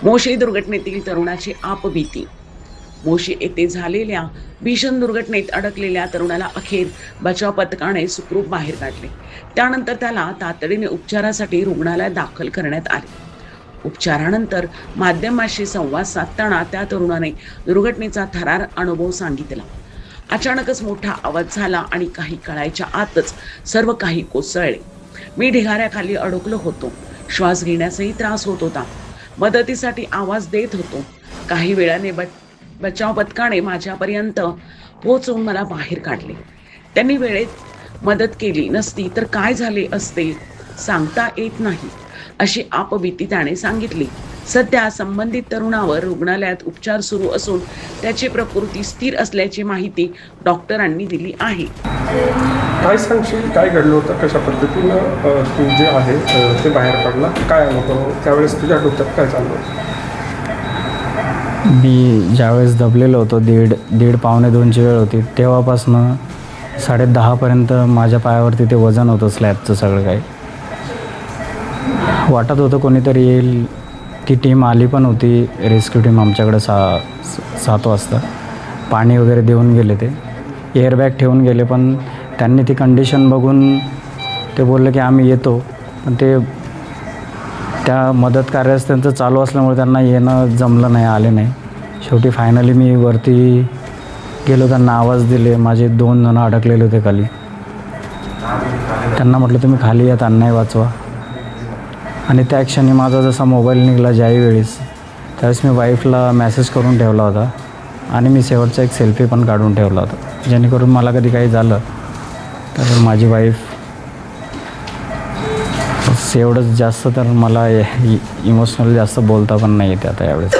मोशी दुर्घटनेतील तरुणाची आपबीती. मोशी येथे झालेल्या भीषण दुर्घटनेत अडकलेल्या तरुणाला अखेर बचाव पथकाने सुखरूप बाहेर काढले. त्यानंतर त्याला तातडीने उपचारासाठी रुग्णालयात दाखल करण्यात आले. उपचारानंतर माध्यमांशी संवाद साधताना त्या तरुणाने दुर्घटनेचा थरार अनुभव सांगितला. अचानकच मोठा आवाज झाला आणि काही काळाच्या आतच सर्व काही कोसळले. मी ढिगाऱ्याखाली अडकलो होतो. श्वास घेण्यासही त्रास होत होता. मदतीसाठी आवाज देत होतो. काही वेळाने बचाव पथकाने माझ्यापर्यंत पोहोचवून मला बाहेर काढले. त्यांनी वेळेत मदत केली नसती तर काय झाले असते सांगता येत नाही, अशी आपबीती त्याने सांगितली. सध्या संबंधित तरुणावर रुग्णालयात उपचार सुरू असून त्याची प्रकृती स्थिर असल्याची माहिती डॉक्टरांनी दिली आहे. काय सांगशील, काय घडलं होतं, कशा पद्धतीनं तू जे आहे ते बाहेर पडला, काय अनुभव त्यावेळेस तुझ्या डोक्यात काय चाललं होतं? मी ज्यावेळेस दबलेलो होतो, दीड पावणे 2ची वेळ होती, तेव्हापासनं 10:30पर्यंत माझ्या पायावरती ते वजन होतं स्लॅबचं. सगळं काही वाटत होतं कोणीतरी येईल. ती टीम आली पण होती, रेस्क्यू टीम आमच्याकडे 7 वाजता. पाणी वगैरे देऊन गेले, ते एअरबॅग ठेवून गेले. पण त्यांनी ती कंडिशन बघून ते बोलले की आम्ही येतो. पण ते त्या मदत कार्यास त्यांचं चालू असल्यामुळे त्यांना येणं जमलं नाही, आले नाही. शेवटी फायनली मी वरती गेलो, त्यांना आवाज दिले. माझे 2 जण अडकलेले होते खाली. त्यांना म्हटलं तुम्ही खाली या, त्यांनाही वाचवा. आणि त्या क्षणी माझा जसा मोबाईल निघाला ज्यावेळेस, त्यावेळेस मी वाईफला मेसेज करून ठेवला होता आणि मी शेवटचा एक सेल्फी पण काढून ठेवला होता, जेणेकरून मला कधी काही झालं तर माझी वाईफ. एवढंच, जास्त तर मला इमोशनल जास्त बोलता पण नाही येते आता यावेळेस.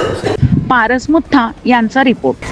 पारस मुथा यांचा रिपोर्ट.